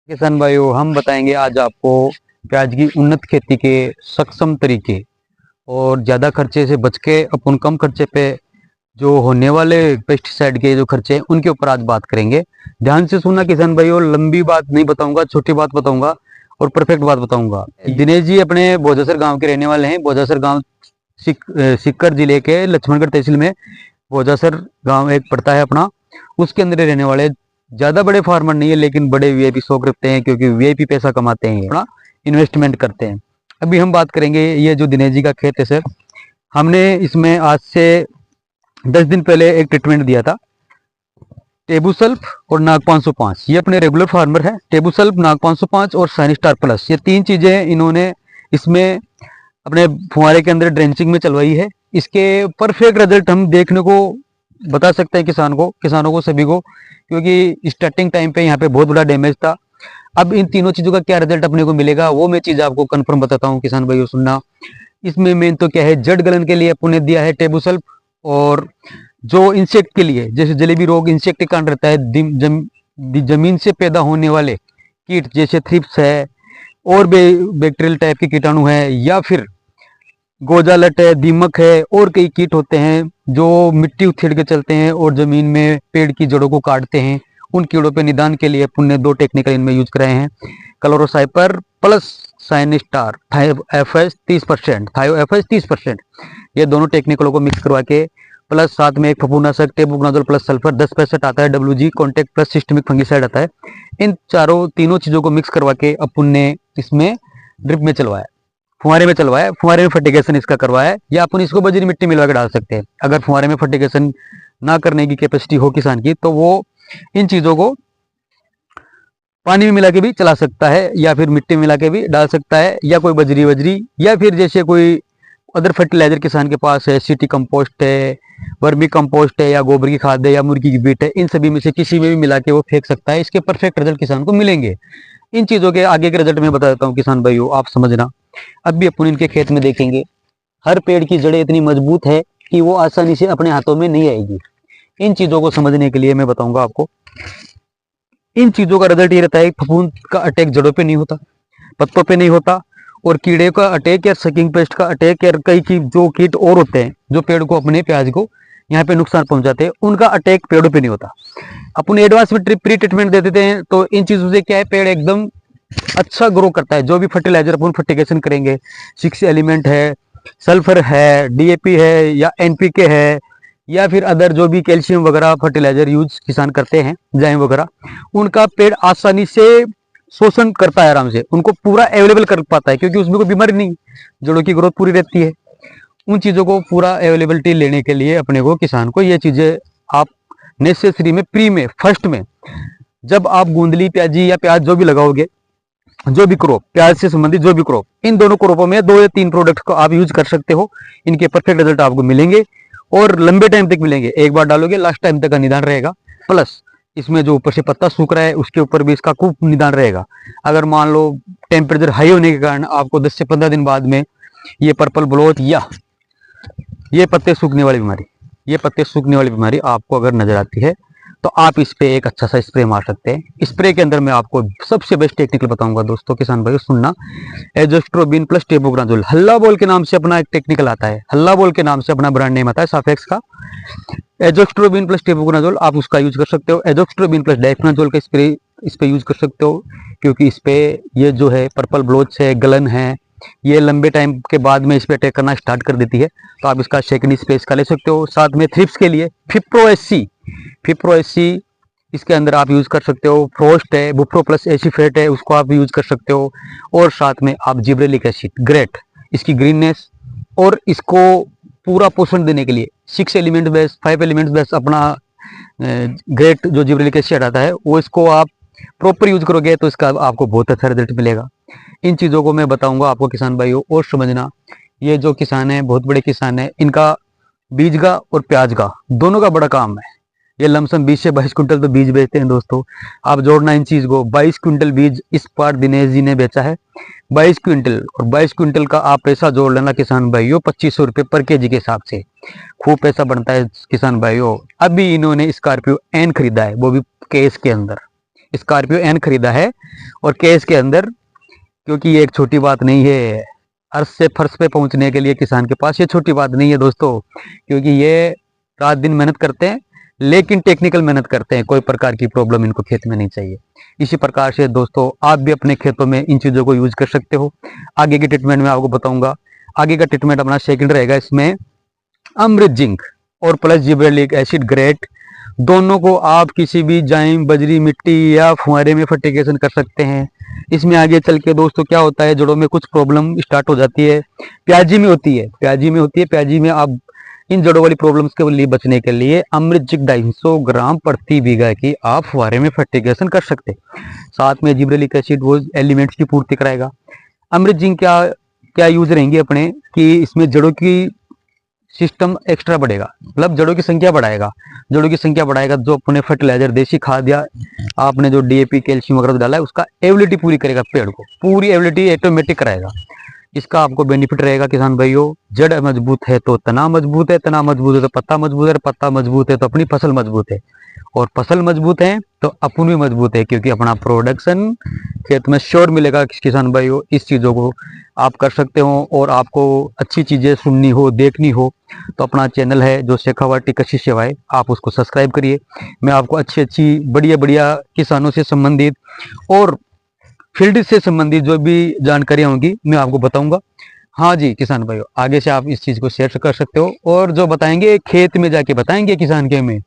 किसान भाइयों, हम बताएंगे आज आपको प्याज की उन्नत खेती के सक्षम तरीके और ज़्यादा खर्चे से बच के अपन कम खर्चे पे जो होने वाले पेस्टिसाइड के जो खर्चे हैं उनके ऊपर आज बात करेंगे। ध्यान से सुनना किसान भाइयों, लंबी बात नहीं बताऊंगा, छोटी बात बताऊंगा और परफेक्ट बात बताऊंगा। दिनेश जी अपने भोजासर गांव के रहने वाले हैं। भोजासर गांव सीकर जिले के लक्ष्मणगढ़ तहसील में भोजासर गांव एक पड़ता है अपना, उसके अंदर रहने वाले। ज्यादा बड़े फार्मर नहीं है लेकिन बड़े वीआईपी शौक रखते हैं, क्योंकि वीआईपी पैसा कमाते हैं, अपना इन्वेस्टमेंट करते हैं। अभी हम बात करेंगे ये जो दिनेश जी का खेत है सर, हमने इसमें आज से 10 दिन पहले एक ट्रीटमेंट दिया था, टेबुसल्फ और नाग 505। ये अपने रेगुलर फार्मर है। टेबुसल्फ, नाग 505 और साइनस्टार प्लस, ये 3 चीजें इन्होंने इसमें अपने फुहारे के अंदर ड्रेंचिंग में चलवाई है। इसके परफेक्ट रिजल्ट हम देखने को बता सकते हैं किसानों को सभी को, क्योंकि स्टार्टिंग टाइम पे यहाँ पे बहुत बड़ा डैमेज था। अब इन तीनों चीजों का क्या रिजल्ट अपने को मिलेगा वो मैं चीज आपको कंफर्म बताता हूँ किसान भाइयों, सुनना। इसमें मेन तो क्या है, जड़ गलन के लिए अपन ने दिया है टेबुसल्फ, और जो इंसेक्ट के लिए, जैसे जलेबी रोग इंसेक्ट के कारण रहता है, जमीन से पैदा होने वाले कीट जैसे थ्रिप्स है और बैक्टीरियल टाइप के कीटाणु है, या फिर गोजालट है, दीमक है, और कई कीट होते हैं जो मिट्टी उथेड़ के चलते हैं और जमीन में पेड़ की जड़ों को काटते हैं। उन कीड़ों पे निदान के लिए अपन ने 2 टेक्निकल इनमें यूज कराए हैं, क्लोरोसाइपर प्लस साइनिस्टार थायोएफएस 30%, थायोएफएस 30%। ये दोनों टेक्निकलों को मिक्स करवा के, प्लस साथ में एक फफूनाशक टेबुकनाजोल प्लस सल्फर 10% आता है, WG contact plus systemic fungicide आता है। इन तीनों चीजों को मिक्स करवा के अपन ने इसमें ड्रिप में चलवाया, फुहारे में चलवाया, फुहारे में फर्टिगेशन इसका करवाया, या अपन इसको बजरी मिट्टी मिलवा के डाल सकते हैं। अगर फुहारे में फर्टिगेशन ना करने की कैपेसिटी हो किसान की, तो वो इन चीजों को पानी में मिला के भी चला सकता है, या फिर मिट्टी में मिला के भी डाल सकता है, या कोई बजरी, या फिर जैसे कोई अदर फर्टिलाइजर किसान के पास है, सिटी कंपोस्ट है, वर्मी कंपोस्ट है, या गोबर की खाद है, या मुर्गी की बीट है, इन सभी में से किसी में भी मिला के वो फेंक सकता है। इसके परफेक्ट रिजल्ट किसान को मिलेंगे। इन चीजों के आगे के रिजल्ट मैं बता देता हूँ किसान भाइयों, आप समझना। अब भी अपन इनके खेत में देखेंगे, हर पेड़ की जड़ें इतनी मजबूत है कि वो आसानी से अपने हाथों में नहीं आएगी। इन चीजों को समझने के लिए मैं बताऊंगा आपको। इन चीजों का रिजल्ट ये रहता है, फफूंद का अटैक जड़ों पे नहीं होता, पत्तों पे नहीं होता, और कीड़े का अटैक या सकिंग पेस्ट का अटैक, या कई की जो कीट और होते हैं जो पेड़ को, अपने प्याज को यहाँ पे नुकसान पहुंचाते हैं, उनका अटैक पेड़ों पे नहीं होता। अपन एडवांस में प्री ट्रीटमेंट दे देते हैं, तो इन चीजों से क्या है, पेड़ एकदम अच्छा ग्रो करता है। जो भी फर्टिलाइजर अपन फर्टिगेशन करेंगे, 6 एलिमेंट है, सल्फर है, डीएपी है, या एनपीके है, या फिर अदर जो भी कैल्शियम वगैरह फर्टिलाइजर यूज किसान करते हैं, जाइम वगैरह, उनका पेड़ आसानी से शोषण करता है, आराम से उनको पूरा अवेलेबल कर पाता है, क्योंकि उसमें कोई बीमारी नहीं, जड़ों की ग्रोथ पूरी रहती है। उन चीजों को पूरा अवेलेबिलिटी लेने के लिए अपने को, किसान को, ये चीजें आप नेसेसरी में, प्री में, फर्स्ट में, जब आप गूंदली प्याजी या प्याज जो भी लगाओगे, जो भी क्रॉप, प्याज से संबंधित जो भी क्रॉप, इन दोनों क्रॉपों में 2 या 3 प्रोडक्ट को आप यूज कर सकते हो। इनके परफेक्ट रिजल्ट आपको मिलेंगे और लंबे टाइम तक मिलेंगे। एक बार डालोगे, लास्ट टाइम तक का निदान रहेगा। प्लस इसमें जो ऊपर से पत्ता सूख रहा है उसके ऊपर भी इसका खूब निदान रहेगा। अगर मान लो टेम्परेचर हाई होने के कारण आपको 10 से 15 दिन बाद में ये पर्पल ब्लोथ या ये पत्ते सूखने वाली बीमारी आपको अगर नजर आती है, तो आप इस पे एक अच्छा सा स्प्रे मार सकते हैं। स्प्रे के अंदर मैं आपको सबसे बेस्ट टेक्निकल बताऊंगा दोस्तों, किसान भाई सुनना। एजोस्ट्रोबिन प्लस टेबुकनाजोल, हल्ला बोल के नाम से अपना एक टेक्निकल आता है, हल्ला बोल के नाम से अपना ब्रांड नेम आता है साफेक्स का। एजोस्ट्रोबिन प्लस टेबुकनाजोल आप उसका यूज कर सकते हो। एजोस्ट्रोबिन प्लस डाइफेनाजोल का स्प्रे इस पे यूज कर सकते हो, क्योंकि इस पे ये जो है पर्पल ब्लोच है, गलन है, ये लंबे टाइम के बाद में इस पे अटैक करना स्टार्ट कर देती है, तो आप इसका सेकेंड स्प्रे इसका ले सकते हो। साथ में थ्रिप्स के लिए फिप्रो एससी इसके अंदर आप यूज कर सकते हो। फ्रोस्ट है, बुप्रो प्लस एसीफेट है, उसको आप यूज कर सकते हो। और साथ में आप जिब्रेलिक एसिड, ग्रेट, इसकी ग्रीननेस और इसको पूरा पोषण देने के लिए 6 एलिमेंट बेस, 5 एलिमेंट बेस अपना ग्रेट जो जिब्रेलिक एसिड आता है, वो इसको आप प्रॉपर यूज करोगे तो इसका आपको बहुत अच्छा रिजल्ट मिलेगा। इन चीज़ों को मैं बताऊंगा आपको किसान भाइयों, और समझना। ये जो किसान है, बहुत बड़े किसान है, इनका बीज का और प्याज का दोनों का बड़ा काम है। ये लमसम 20 से 22 क्विंटल तो बीज बेचते हैं दोस्तों। आप जोड़ना इन चीज को, 22 क्विंटल बीज इस बार दिनेश जी ने बेचा है, 22 क्विंटल, और 22 क्विंटल का आप पैसा जोड़ लेना किसान भाइयों, 2500 रुपये पर केजी के हिसाब से खूब पैसा बनता है किसान भाइयों। अभी इन्होंने स्कॉर्पियो एन खरीदा है, वो भी केस के अंदर। स्कॉर्पियो एन खरीदा है और कैश के अंदर, क्योंकि ये एक छोटी बात नहीं है। अर्श से फर्श पे पहुंचने के लिए किसान के पास ये छोटी बात नहीं है दोस्तों, क्योंकि ये रात दिन मेहनत करते हैं, लेकिन टेक्निकल मेहनत करते हैं। कोई प्रकार की प्रॉब्लम इनको खेत में नहीं चाहिए। इसी प्रकार से दोस्तों आप भी अपने खेतों में इन चीज़ों को यूज कर सकते हो। आगे की ट्रीटमेंट में आपको बताऊंगा। आगे का ट्रीटमेंट अपना सेकंड रहेगा। इसमें अमृत जिंक और प्लस जिब्रेलिक एसिड ग्रेट, दोनों को आप किसी भी जाइम, बजरी, मिट्टी या फुहारे में फर्टिगेशन कर सकते हैं। इसमें आगे चल के दोस्तों क्या होता है, जड़ों में कुछ प्रॉब्लम स्टार्ट हो जाती है, प्याजी में होती है, प्याजी में आप इन जड़ों वाली प्रॉब्लम्स के लिए बचने के लिए अमृत जिंक 250 ग्राम प्रति बीघा की आप फुहारे में फर्टिगेशन कर सकते हैं। साथ में जिब्रेलिक एसिड वो एलिमेंट्स की पूर्ति कराएगा। अमृत जिंक क्या यूज रहेंगे अपने कि इसमें जड़ों की सिस्टम एक्स्ट्रा बढ़ेगा, मतलब जड़ों की संख्या बढ़ाएगा। जो अपने फर्टिलाइजर, देसी खाद या आपने जो डीएपी, कैल्शियम वगैरह डाला है, उसका एबिलिटी पूरी करेगा, पेड़ को पूरी एबिलिटी ऑटोमेटिक कराएगा। इसका आपको बेनिफिट रहेगा किसान भाइयों। जड़ मजबूत है तो तना मजबूत है, तना मजबूत है तो पत्ता मजबूत है, पत्ता मजबूत है तो अपनी फसल मजबूत है, और फसल मजबूत है तो अपन भी मजबूत है, क्योंकि अपना प्रोडक्शन खेत में श्योर मिलेगा। किसान भाइयों इस चीज़ों को आप कर सकते हो। और आपको अच्छी चीज़ें सुननी हो, देखनी हो, तो अपना चैनल है जो शेखावाटी कृषि सेवाएं, आप उसको सब्सक्राइब करिए। मैं आपको अच्छी बढ़िया किसानों से संबंधित और फील्ड से संबंधित जो भी जानकारियाँ होंगी मैं आपको बताऊंगा। हाँ जी किसान भाइयों, आगे से आप इस चीज़ को शेयर कर सकते हो। और जो बताएंगे खेत में जाके बताएंगे किसान के में।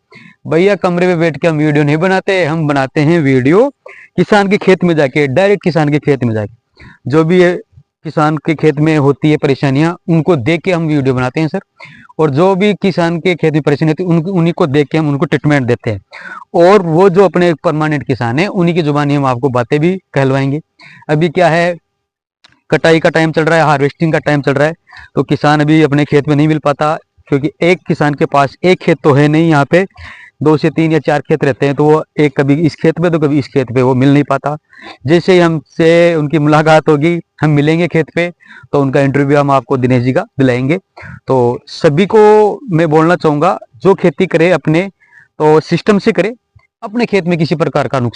भैया कमरे में बैठ के हम वीडियो नहीं बनाते, हम बनाते हैं वीडियो किसान के खेत में जाके, डायरेक्ट किसान के खेत में जाके। जो भी किसान के खेत में होती है परेशानियां, उनको देख के हम वीडियो बनाते हैं सर। और जो भी किसान के खेत में परेशानी होती है उन्हीं को देख के हम उनको ट्रीटमेंट देते हैं। और वो जो अपने परमानेंट किसान है उन्हीं की जुबानी हम आपको बातें भी कहलवाएंगे। अभी क्या है, कटाई का टाइम चल रहा है, हार्वेस्टिंग का टाइम चल रहा है, तो किसान अभी अपने खेत में नहीं मिल पाता, क्योंकि एक किसान के पास एक खेत तो है नहीं, यहाँ पे 2 से 3 या 4 खेत रहते हैं, तो वो एक कभी इस खेत पे तो कभी इस खेत पे वो मिल नहीं पाता। जैसे ही हमसे उनकी मुलाकात होगी, हम मिलेंगे खेत पे, तो उनका इंटरव्यू हम आपको दिनेश जी का दिलाएंगे। तो सभी को मैं बोलना चाहूँगा, जो खेती करे अपने तो सिस्टम से करे, अपने खेत में किसी प्रकार का नुकसान